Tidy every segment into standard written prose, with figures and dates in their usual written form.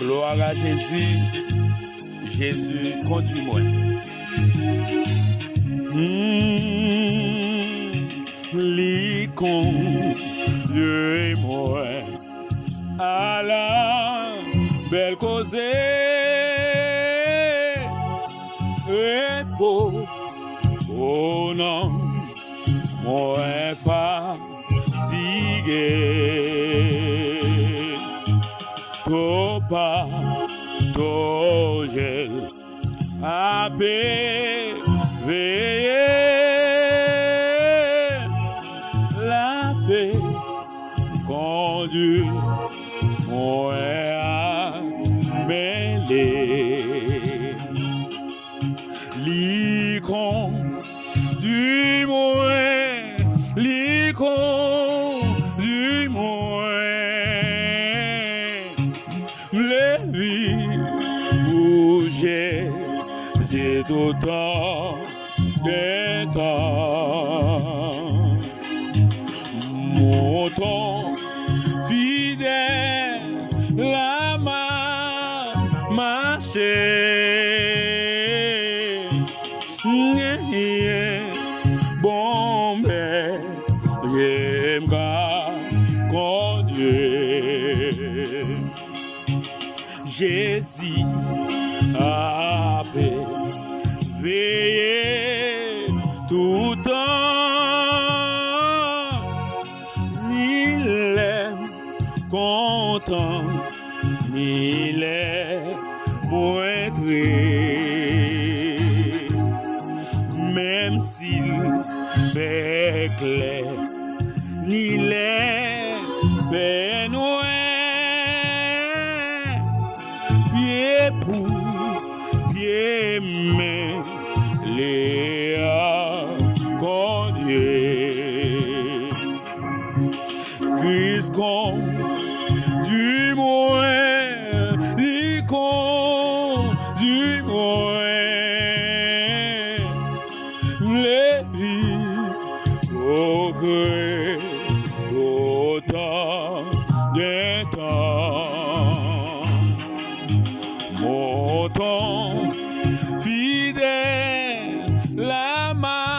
Gloire à Jésus. Jésus, conduis-moi. Li conduis-moi à la belle causée. Repos au nom, moi fatigué. Trop pas, trop gel, à veiller. La paix conduit, moi à mêler. Li conduis-moi, li conduis-moi. Les vies bouger, c'est autant des temps. Montons fidèle, la marcher. Bon, mais j'aime conduire. Jésus a veillé tout temps, il est content, il est pointré, même s'il fait clair, il est fait noir. Pied pour pied, mais les conduire. Christ conduis-moi, il conduis-moi. Les vies progrès d'autant de temps. Montons fidèle, la marcher.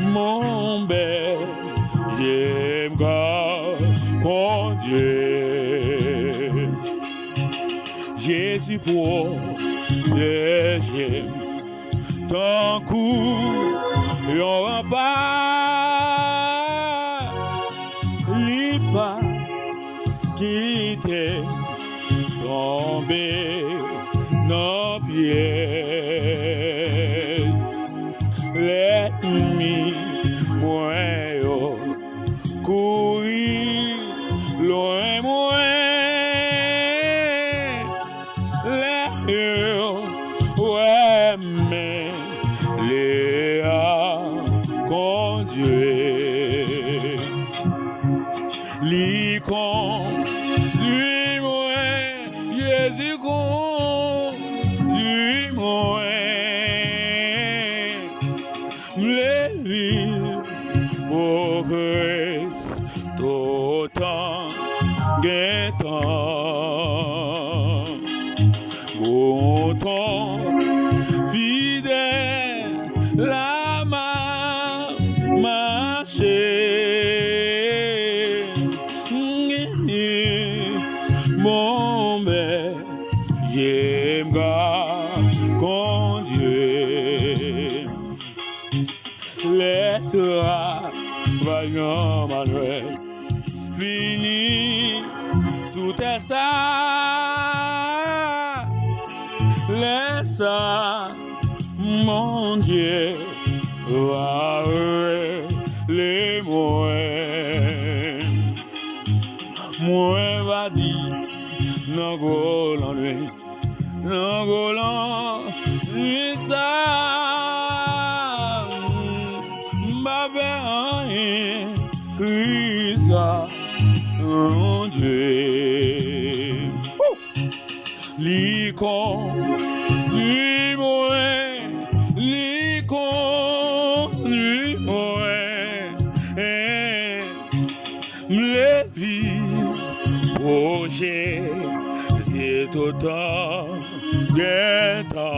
Mon bel, j'aime conduire. Jésus pour j'aime ton coup, y'en rempart, pas quitter, tomber dans pied. L'ennemi, moi, courir loin, moi. Ouais, mais les conduire. Li conduis-moi, Jésus conduis-moi. Les vies progressent autant guettant. Autant fidèle, la marcher. Mon bel, j'aime conduire. Les travailleurs manuels finis sous tes sacs. Laisse mon Dieu va les moyens. Moi va dire non golan lui ça m'avait rien ça mon Dieu li conduis-moi li conduis-moi vie, projet, c'est autant guettant.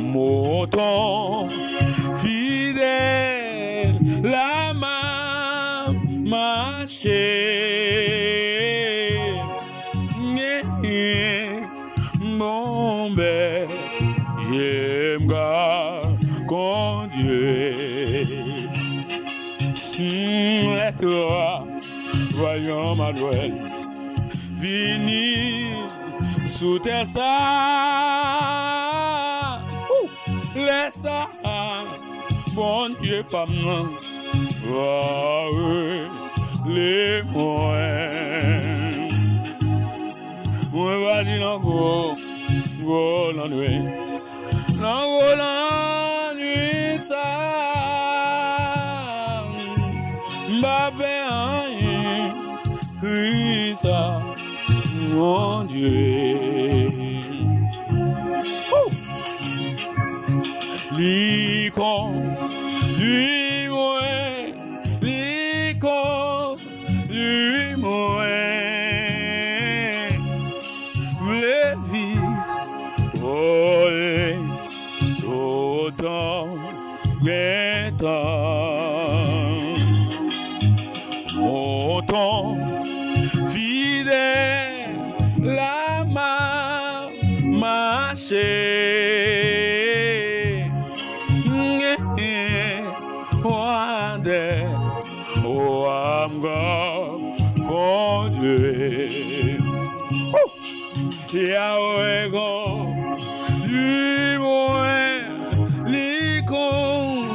Montant, fidèle, la main marchée. Mon bel, j'aime conduire. Et toi, voyons ma douelle, venir sous tes sacs. Laisse bon Dieu, femme, voir les moyens. Moi, va dire encore, la nuit, la nuit, ça, m'a fait un ça, mon Dieu. L'icône du moins, l'icône du moins, les vies, autant guettant, montant, fidèle, la main marchée. Oh, I'm God, Yahweh God, du moins, l'icône,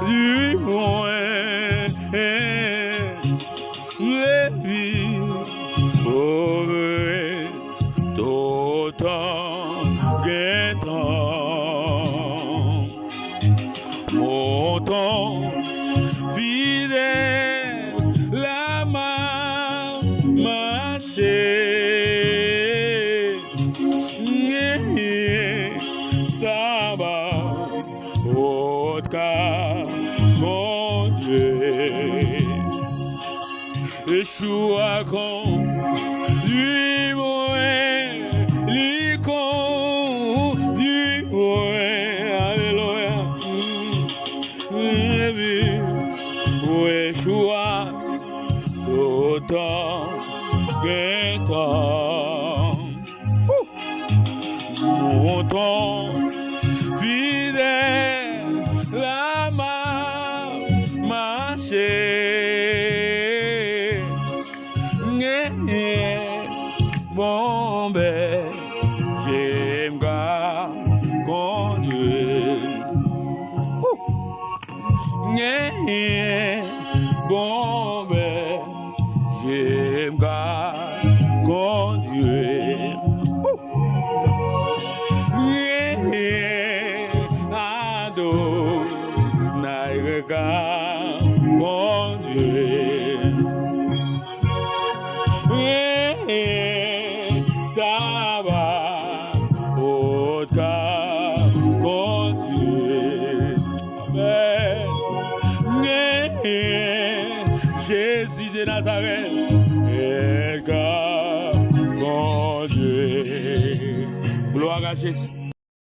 du moins, les vies, autant guettant, montant, fidèle, la main marchée. Ça va, au cas, mon Dieu. Yeshua, con, du moins, l'icône, du moins, alléluia. Yeshua, autant guettant, montant, fidèle, la main marchée. Bon ben, j'aime conduire. Bon ben, j'aime conduire. Ado, naïga.